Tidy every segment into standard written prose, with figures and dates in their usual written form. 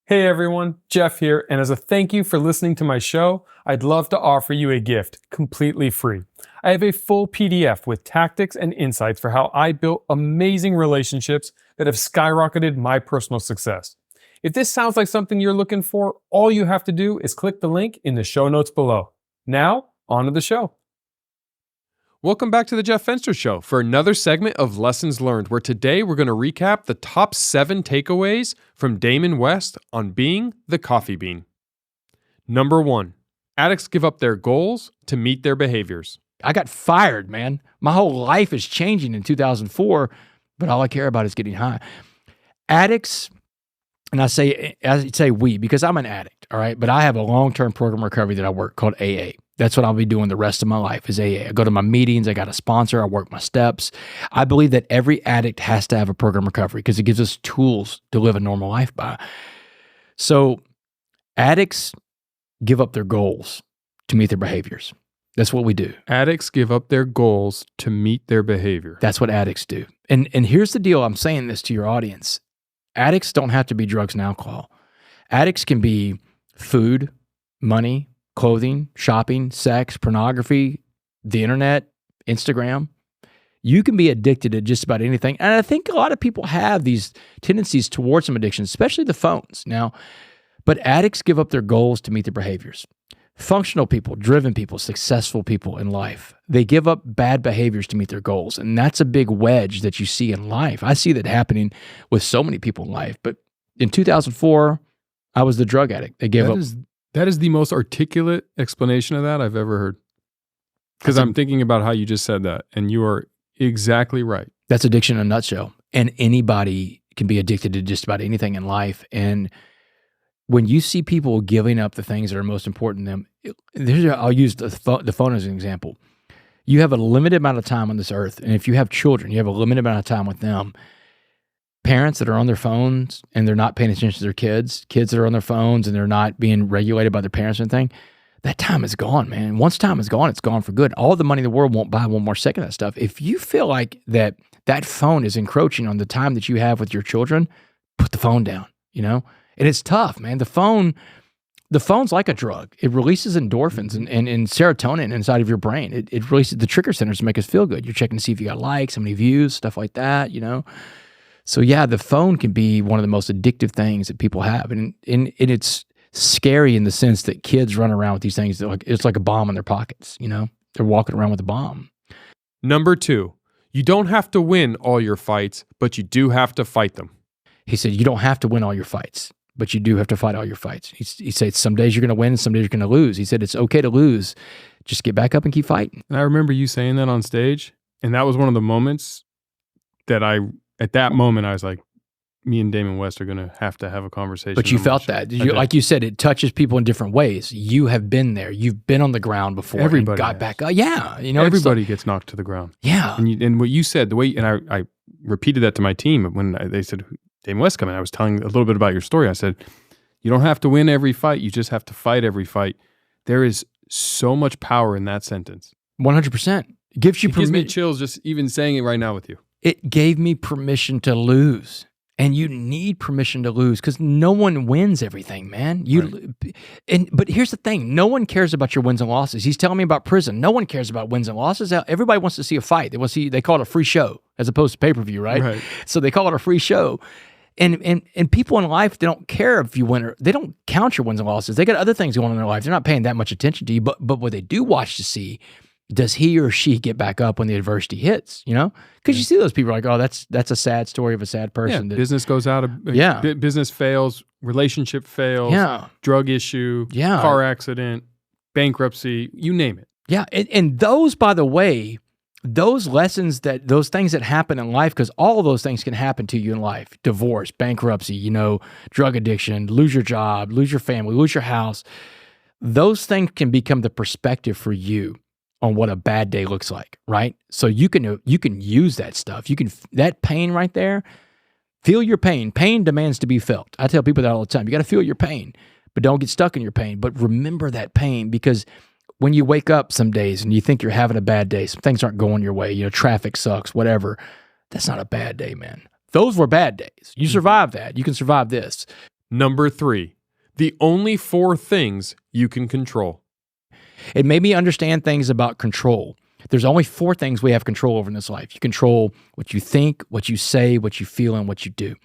Hey everyone, Jeff here, and as a thank you for listening to my show, I'd love to offer you a gift completely free. I have a full PDF with tactics and insights for how I built amazing relationships that have skyrocketed my personal success. If this sounds like something you're looking for, all you have to do is click the link in the show notes below. Now, on to the show. Welcome back to the Jeff Fenster Show for another segment of Lessons Learned, where today we're going to recap the top 7 takeaways from Damon West on being the coffee bean. Number 1, addicts give up their goals to meet their behaviors. I got fired, man. My whole life is changing in 2004, but all I care about is getting high. Addicts, and I say we because I'm an addict, all right? But I have a long-term program recovery that I work called AA. That's what I'll be doing the rest of my life is AA. I go to my meetings. I got a sponsor. I work my steps. I believe that every addict has to have a program recovery because it gives us tools to live a normal life by. So addicts give up their goals to meet their behaviors. That's what we do. Addicts give up their goals to meet their behavior. That's what addicts do. And here's the deal. I'm saying this to your audience. Addicts don't have to be drugs and alcohol. Addicts can be food, money, clothing, shopping, sex, pornography, the internet, Instagram. You can be addicted to just about anything. And I think a lot of people have these tendencies towards some addictions, especially the phones now. But addicts give up their goals to meet their behaviors. Functional people, driven people, successful people in life, they give up bad behaviors to meet their goals. And that's a big wedge that you see in life. I see that happening with so many people in life. But in 2004, I was the drug addict. They gave up. That is the most articulate explanation of that I've ever heard. Because I'm thinking about how you just said that, and you are exactly right. That's addiction in a nutshell. And anybody can be addicted to just about anything in life. And when you see people giving up the things that are most important to them, I'll use the phone as an example. You have a limited amount of time on this earth, and if you have children, you have a limited amount of time with them. Parents that are on their phones and they're not paying attention to their kids that are on their phones and they're not being regulated by their parents or anything, that time is gone, man. Once time is gone, it's gone for good. All the money in the world won't buy one more second of that stuff. If you feel like that phone is encroaching on the time that you have with your children, put the phone down, And it's tough, man. The phone's like a drug. It releases endorphins and serotonin inside of your brain. It releases the trigger centers to make us feel good. You're checking to see if you got likes, how many views, stuff like that, So yeah, the phone can be one of the most addictive things that people have. And it's scary in the sense that kids run around with these things. It's like a bomb in their pockets, They're walking around with a bomb. Number 2, you don't have to win all your fights, but you do have to fight them. He said, you don't have to win all your fights, but you do have to fight all your fights. He said, some days you're going to win and some days you're going to lose. He said, it's okay to lose. Just get back up and keep fighting. And I remember you saying that on stage. And that was one of the moments that at that moment, I was like, me and Damon West are going to have a conversation. But you felt that. Like you said, it touches people in different ways. You have been there. You've been on the ground before. Everybody and got has. back up. Yeah. Everybody gets knocked to the ground. Yeah. And what you said, I repeated that to my team when they said, Damon West coming, I was telling a little bit about your story. I said, you don't have to win every fight. You just have to fight every fight. There is so much power in that sentence. 100%. It gives me chills just even saying it right now with you. It gave me permission to lose. And you need permission to lose because no one wins everything, man. But here's the thing. No one cares about your wins and losses. He's telling me about prison. No one cares about wins and losses. Everybody wants to see a fight. They call it a free show as opposed to pay-per-view, right? So they call it a free show. And people in life, they don't care if you win or they don't count your wins and losses. They got other things going on in their life. They're not paying that much attention to you. But what they do watch to see, does he or she get back up when the adversity hits, Because you see those people like, oh, that's a sad story of a sad person. Yeah, business goes out of, business fails, relationship fails, drug issue, car accident, bankruptcy, you name it. Yeah, and those, by the way, those things that happen in life, because all of those things can happen to you in life, divorce, bankruptcy, drug addiction, lose your job, lose your family, lose your house. Those things can become the perspective for you on what a bad day looks like, right? So you can use that stuff. That pain right there, feel your pain. Pain demands to be felt. I tell people that all the time. You got to feel your pain, but don't get stuck in your pain. But remember that pain, because when you wake up some days and you think you're having a bad day, some things aren't going your way, traffic sucks, whatever, that's not a bad day, man. Those were bad days. You survived that. You can survive this. Number 3, the only 4 things you can control. It made me understand things about control. There's only 4 things we have control over in this life. You control what you think, what you say, what you feel, and what you do.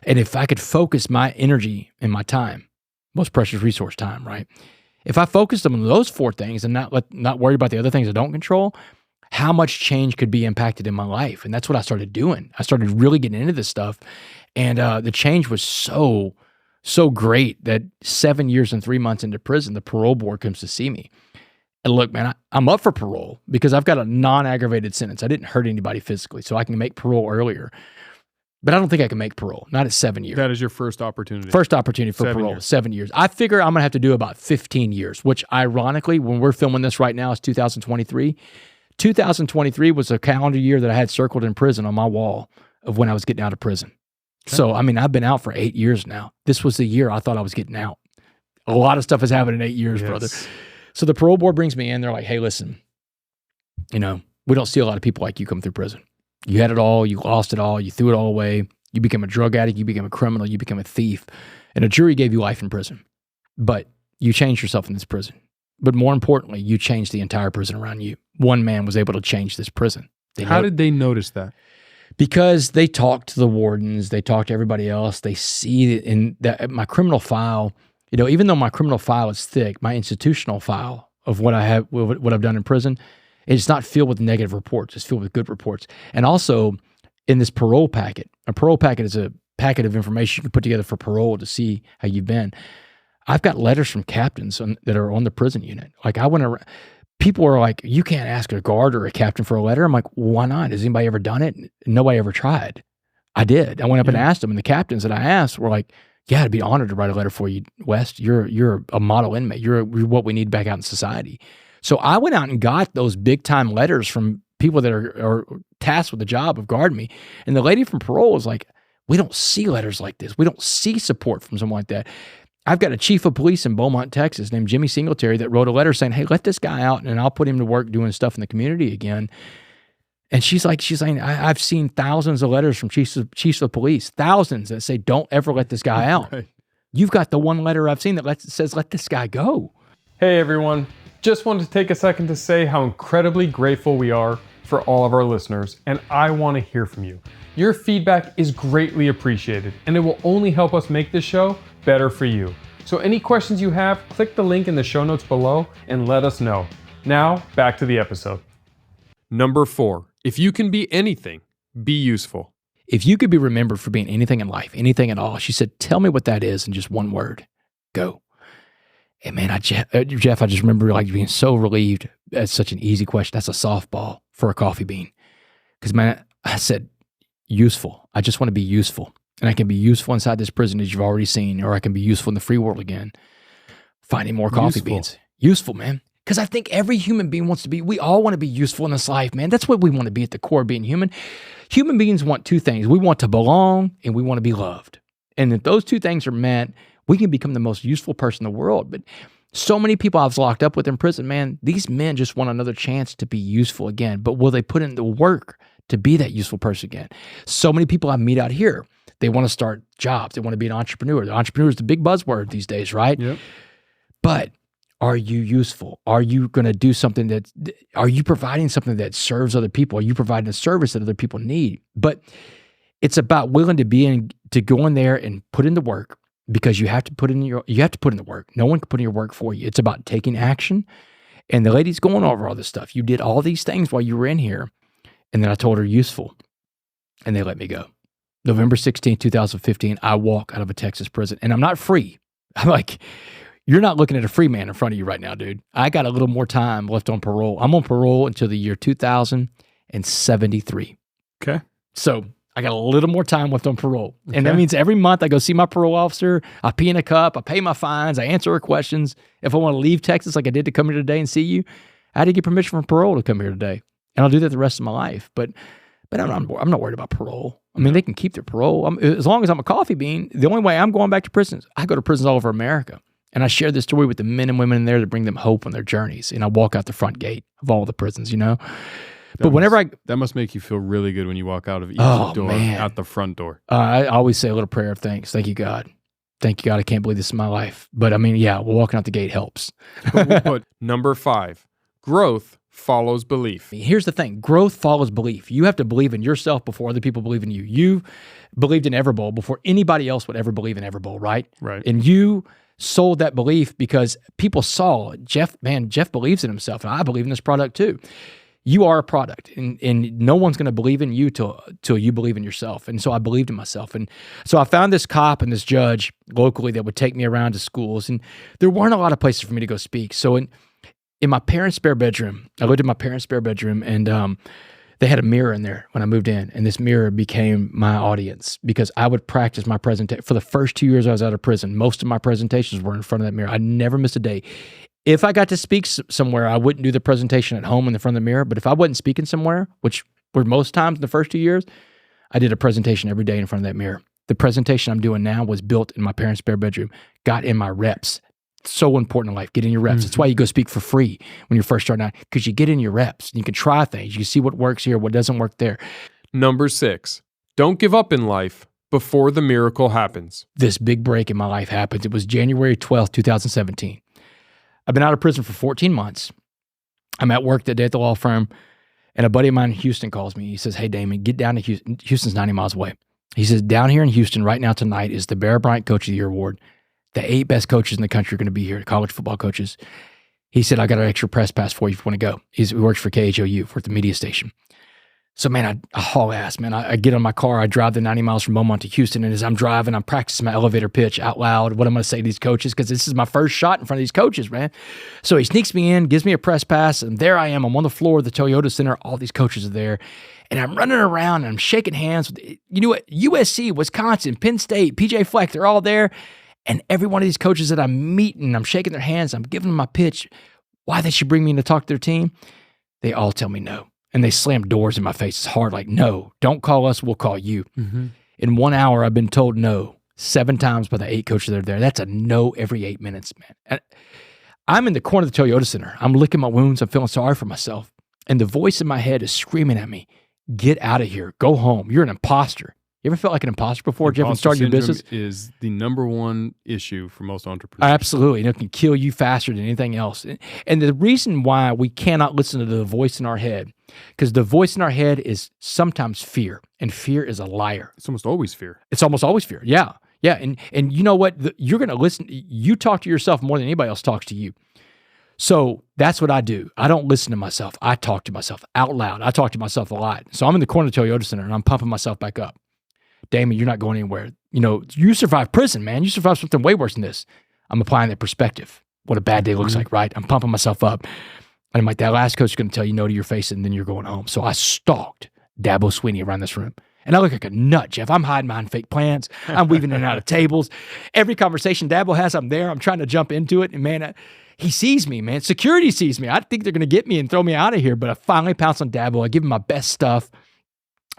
And if I could focus my energy and my time, most precious resource, time, right? If I focused on those 4 things and not worry about the other things I don't control, how much change could be impacted in my life? And that's what I started doing. I started really getting into this stuff, and the change was so great that 7 years and 3 months into prison, the parole board comes to see me. And look, man, I'm up for parole because I've got a non-aggravated sentence. I didn't hurt anybody physically, so I can make parole earlier. But I don't think I can make parole, not at 7 years. That is your first opportunity. First opportunity for parole, 7 years. I figure I'm going to have to do about 15 years, which ironically, when we're filming this right now, is 2023. 2023 was a calendar year that I had circled in prison on my wall of when I was getting out of prison. Okay. So, I mean, I've been out for 8 years now. This was the year I thought I was getting out. A lot of stuff has happened in 8 years, brother. So the parole board brings me in. They're like, hey, listen, we don't see a lot of people like you come through prison. You had it all. You lost it all. You threw it all away. You became a drug addict. You became a criminal. You became a thief. And a jury gave you life in prison. But you changed yourself in this prison. But more importantly, you changed the entire prison around you. One man was able to change this prison. How did they notice that? Because they talk to the wardens. They talk to everybody else. They see it in my criminal file. Even though my criminal file is thick, my institutional file of what I've done in prison, it's not filled with negative reports. It's filled with good reports. And also in this parole packet, a parole packet is a packet of information you can put together for parole to see how you've been. I've got letters from captains that are on the prison unit. Like people are like, you can't ask a guard or a captain for a letter. I'm like, why not? Has anybody ever done it? Nobody ever tried. I did. I went up and asked them, and the captains that I asked were like, yeah, I'd be honored to write a letter for you, West. You're a model inmate. You're what we need back out in society. So I went out and got those big time letters from people that are tasked with the job of guarding me. And the lady from parole was like, we don't see letters like this. We don't see support from someone like that. I've got a chief of police in Beaumont, Texas, named Jimmy Singletary, that wrote a letter saying, hey, let this guy out and I'll put him to work doing stuff in the community again. And she's saying, I've seen thousands of letters from chiefs of police, thousands that say, don't ever let this guy out. Right. You've got the one letter I've seen that says, let this guy go. Hey, everyone. Just wanted to take a second to say how incredibly grateful we are for all of our listeners, and I want to hear from you. Your feedback is greatly appreciated, and it will only help us make this show better for you. So any questions you have, click the link in the show notes below and let us know. Now, back to the episode. Number 4, if you can be anything, be useful. If you could be remembered for being anything in life, anything at all, she said, tell me what that is in just one word. Go. And man, Jeff, I just remember being so relieved. That's such an easy question. That's a softball for a coffee bean. Because man, I said, useful. I just want to be useful. And I can be useful inside this prison, as you've already seen, or I can be useful in the free world again. Finding more coffee beans. Useful, man. Because I think every human being we all want to be useful in this life, man. That's what we want to be at the core of being human. Human beings want 2 things. We want to belong and we want to be loved. And if those 2 things are met, we can become the most useful person in the world. But so many people I was locked up with in prison, man, these men just want another chance to be useful again. But will they put in the work to be that useful person again? So many people I meet out here, they want to start jobs. They want to be an entrepreneur. The entrepreneur is the big buzzword these days, right? Yep. But are you useful? Are you going to do something are you providing something that serves other people? Are you providing a service that other people need? But it's about willing to go in there and put in the work, because you have to put in the work. No one can put in your work for you. It's about taking action. And the lady's going over all this stuff. You did all these things while you were in here. And then I told her useful, and they let me go. November 16, 2015, I walk out of a Texas prison, and I'm not free. I'm like, you're not looking at a free man in front of you right now, dude. I got a little more time left on parole. I'm on parole until the year 2073. Okay. So I got a little more time left on parole. Okay. And that means every month I go see my parole officer, I pee in a cup, I pay my fines, I answer her questions. If I want to leave Texas like I did to come here today and see you, I had to get permission from parole to come here today. And I'll do that the rest of my life. But I'm not worried about parole. I mean, they can keep their parole. As long as I'm a coffee bean, the only way I'm going back to prisons, I go to prisons all over America. And I share this story with the men and women in there to bring them hope on their journeys. And I walk out the front gate of all the prisons, That must make you feel really good when you walk out of each door, out the front door. I always say a little prayer of thanks. Thank you, God. thank you, God, I can't believe this is my life. But I mean, yeah, walking out the gate helps. We'll put number 5, growth follows belief. Here's the thing. Growth follows belief. You have to believe in yourself before other people believe in you. You believed in Everbowl before anybody else would ever believe in Everbowl, right? Right. And you sold that belief because people saw, Jeff believes in himself, and I believe in this product too. You are a product, and no one's going to believe in you till you believe in yourself. And so I believed in myself. And so I found this cop and this judge locally that would take me around to schools, and there weren't a lot of places for me to go speak. So in my parents' spare bedroom, I lived in my parents' spare bedroom, and they had a mirror in there when I moved in, and this mirror became my audience because I would practice my presentation. For the first 2 years I was out of prison, most of my presentations were in front of that mirror. I never missed a day. If I got to speak somewhere, I wouldn't do the presentation at home in the front of the mirror, but if I wasn't speaking somewhere, which were most times in the first 2 years, I did a presentation every day in front of that mirror. The presentation I'm doing now was built in my parents' spare bedroom, got in my reps. So important in life, get in your reps. That's why you go speak for free when you're first starting out, because you get in your reps. You can try things. You see what works here, what doesn't work there. Number 6, don't give up in life before the miracle happens. This big break in my life happens. It was January 12th, 2017. I've been out of prison for 14 months. I'm at work that day at the law firm, and a buddy of mine in Houston calls me. He says, hey, Damon, get down to Houston. Houston's 90 miles away. He says, down here in Houston right now tonight is the Bear Bryant Coach of the Year Award. The 8 best coaches in the country are going to be here, college football coaches. He said, I got an extra press pass for you if you want to go. He works for KHOU, for the media station. So, man, I haul ass, man. I get on my car, I drive the 90 miles from Beaumont to Houston, and as I'm driving, I'm practicing my elevator pitch out loud, what I'm going to say to these coaches, because this is my first shot in front of these coaches, man. So he sneaks me in, gives me a press pass, and there I am. I'm on the floor of the Toyota Center. All these coaches are there, and I'm running around, and I'm shaking hands with, you know what, USC, Wisconsin, Penn State, PJ Fleck, they're all there. And every one of these coaches that I'm meeting, I'm shaking their hands, I'm giving them my pitch, why they should bring me in to talk to their team, they all tell me no. And they slam doors in my face. It's hard, like, no, don't call us, we'll call you. Mm-hmm. In 1 hour, I've been told no 7 times by the 8 coaches that are there. That's a no every 8 minutes, man. And I'm in the corner of the Toyota Center. I'm licking my wounds. I'm feeling sorry for myself. And the voice in my head is screaming at me, get out of here. Go home. You're an imposter. You ever felt like an imposter before, Jeff, and started your business? Is the number one issue for most entrepreneurs. Absolutely. And it can kill you faster than anything else. And the reason why we cannot listen to the voice in our head, because the voice in our head is sometimes fear, and fear is a liar. It's almost always fear. It's almost always fear. Yeah. Yeah. And you know what? You're going to listen. You talk to yourself more than anybody else talks to you. So that's what I do. I don't listen to myself. I talk to myself out loud. I talk to myself a lot. So I'm in the corner of the Toyota Center and I'm pumping myself back up. Damon, you're not going anywhere. You know, you survived prison, man. You survived something way worse than this. I'm applying that perspective, what a bad day looks like, right? I'm pumping myself up. And I'm like, that last coach is going to tell you no to your face and then you're going home. So I stalked Dabo Swinney around this room. And I look like a nut, Jeff. I'm hiding behind fake plants. I'm weaving in and out of tables. Every conversation Dabo has, I'm there. I'm trying to jump into it. And man, he sees me, man. Security sees me. I think they're going to get me and throw me out of here. But I finally pounce on Dabo. I give him my best stuff.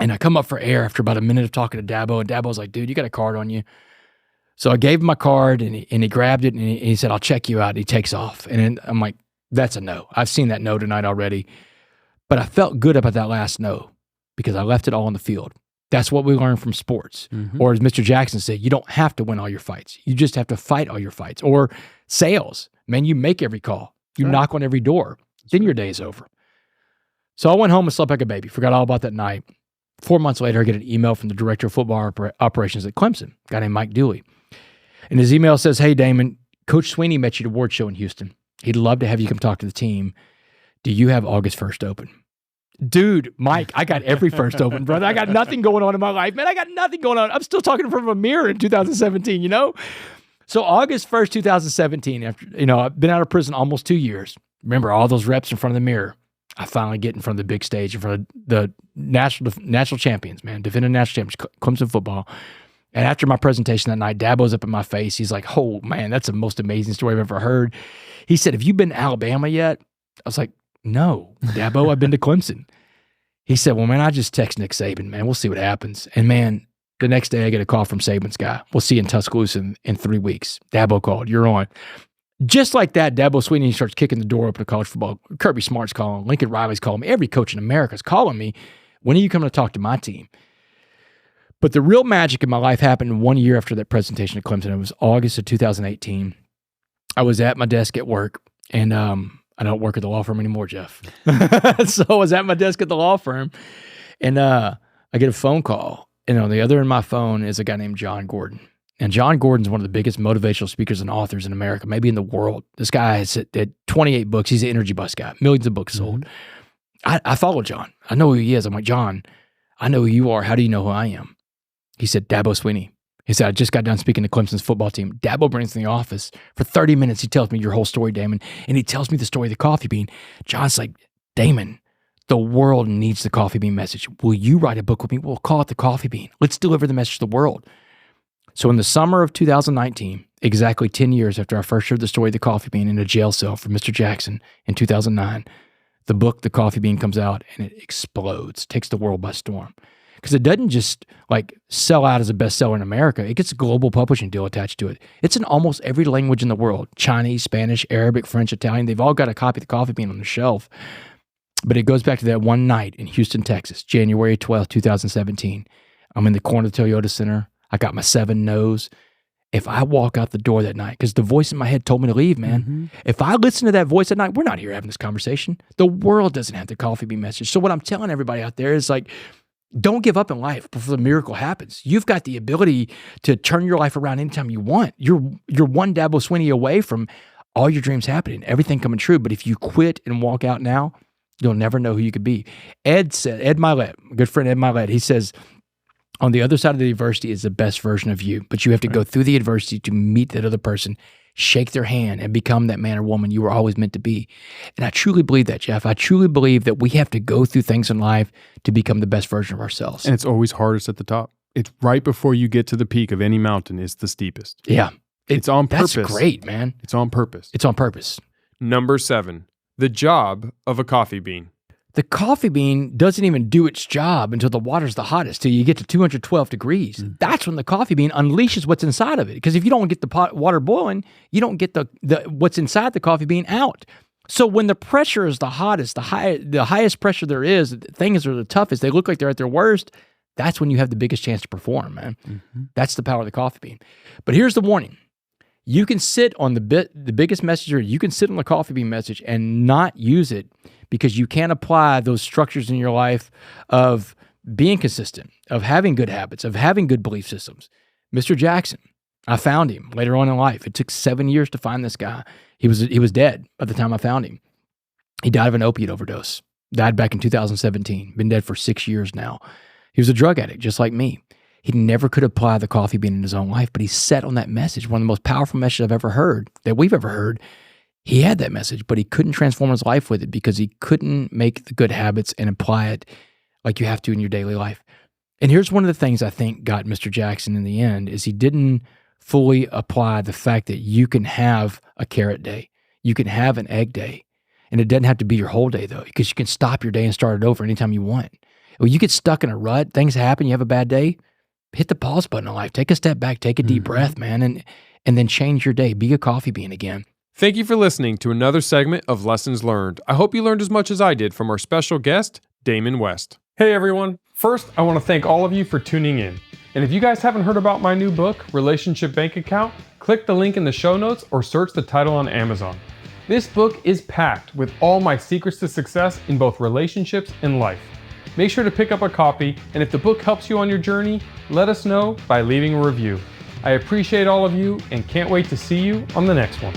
And I come up for air after about a minute of talking to Dabo, and Dabo's like, dude, you got a card on you. So I gave him my card, and he grabbed it, and he said, I'll check you out. And he takes off. And I'm like, that's a no. I've seen that no tonight already. But I felt good about that last no because I left it all on the field. That's what we learn from sports. Mm-hmm. Or as Mr. Jackson said, you don't have to win all your fights. You just have to fight all your fights. Or sales. Man, you make every call. You knock on every door. Then your day is over. So I went home and slept like a baby. Forgot all about that night. 4 months later, I get an email from the director of football operations at Clemson, a guy named Mike Dooley. And his email says, hey, Damon, Coach Swinney met you at the award show in Houston. He'd love to have you come talk to the team. Do you have August 1st open? Dude, Mike, I got every first open, brother. I got nothing going on in my life, man. I got nothing going on. I'm still talking in front of a mirror in 2017, you know? So August 1st, 2017, after, you know, I've been out of prison almost 2 years. Remember all those reps in front of the mirror. I finally get in front of the big stage, in front of the national champions, man, defending national champions, Clemson football. And after my presentation that night, Dabo's up in my face. He's like, oh, man, that's the most amazing story I've ever heard. He said, have you been to Alabama yet? I was like, no, Dabo, I've been to Clemson. He said, well, man, I just text Nick Saban, man. We'll see what happens. And, man, the next day I get a call from Saban's guy. We'll see you in Tuscaloosa in 3 weeks. Dabo called. You're on. Just like that, Dabo Swinney starts kicking the door open to college football. Kirby Smart's calling. Lincoln Riley's calling me. Every coach in America is calling me. When are you coming to talk to my team? But the real magic in my life happened 1 year after that presentation at Clemson. It was August of 2018. I was at my desk at work, and I don't work at the law firm anymore, Jeff. So I was at my desk at the law firm, and I get a phone call. And on the other end of my phone is a guy named John Gordon. And John Gordon's one of the biggest motivational speakers and authors in America, maybe in the world. This guy has had 28 books. He's an energy bus guy, millions of books sold. I follow John. I know who he is. I'm like, John, I know who you are. How do you know who I am? He said, Dabo Swinney. He said, I just got done speaking to Clemson's football team. Dabo brings me in the office. For 30 minutes, he tells me your whole story, Damon. And he tells me the story of the coffee bean. John's like, Damon, the world needs the coffee bean message. Will you write a book with me? We'll call it The Coffee Bean. Let's deliver the message to the world. So in the summer of 2019, exactly 10 years after I first heard the story of the coffee bean in a jail cell for Mr. Jackson in 2009, the book, The Coffee Bean, comes out and it explodes, takes the world by storm. Because it doesn't just like sell out as a bestseller in America. It gets a global publishing deal attached to it. It's in almost every language in the world. Chinese, Spanish, Arabic, French, Italian. They've all got a copy of The Coffee Bean on their shelf. But it goes back to that one night in Houston, Texas, January 12th, 2017. I'm in the corner of the Toyota Center. I got my 7 no's. If I walk out the door that night, because the voice in my head told me to leave, man. If I listen to that voice at night, we're not here having this conversation. The world doesn't have the coffee bean message. So what I'm telling everybody out there is like, don't give up in life before the miracle happens. You've got the ability to turn your life around anytime you want. You're one Dabo Swinney away from all your dreams happening, everything coming true. But if you quit and walk out now, you'll never know who you could be. Ed Milet, my good friend Ed Milet, he says, on the other side of the adversity is the best version of you, but you have to go through the adversity to meet that other person, shake their hand, and become that man or woman you were always meant to be. And I truly believe that, Jeff. I truly believe that we have to go through things in life to become the best version of ourselves. And it's always hardest at the top. It's right before you get to the peak of any mountain is the steepest. Yeah. It's on purpose. That's great, man. It's on purpose. It's on purpose. Number 7, the job of a coffee bean. The coffee bean doesn't even do its job until the water's the hottest, till you get to 212 degrees. That's when the coffee bean unleashes what's inside of it. Because if you don't get the water boiling, you don't get the what's inside the coffee bean out. So when the pressure is the hottest, the highest pressure there is, things are the toughest, they look like they're at their worst, that's when you have the biggest chance to perform, man. That's the power of the coffee bean. But here's the warning. You can sit on the biggest messenger, you can sit on the coffee bean message and not use it because you can't apply those structures in your life of being consistent, of having good habits, of having good belief systems. Mr. Jackson, I found him later on in life. It took 7 years to find this guy. He was dead by the time I found him. He died of an opiate overdose. Died back in 2017. Been dead for 6 years now. He was a drug addict, just like me. He never could apply the coffee bean in his own life, but he set on that message, one of the most powerful messages I've ever heard, that we've ever heard. He had that message, but he couldn't transform his life with it because he couldn't make the good habits and apply it like you have to in your daily life. And here's one of the things I think got Mr. Jackson in the end is he didn't fully apply the fact that you can have a carrot day. You can have an egg day. And it doesn't have to be your whole day, though, because you can stop your day and start it over anytime you want. When you get stuck in a rut, things happen, you have a bad day, hit the pause button in life. Take a step back, take a deep breath, man, and then change your day. Be a coffee bean again. Thank you for listening to another segment of Lessons Learned. I hope you learned as much as I did from our special guest, Damon West. Hey everyone. First, I want to thank all of you for tuning in. And if you guys haven't heard about my new book, Relationship Bank Account, click the link in the show notes or search the title on Amazon. This book is packed with all my secrets to success in both relationships and life. Make sure to pick up a copy, and if the book helps you on your journey, let us know by leaving a review. I appreciate all of you and can't wait to see you on the next one.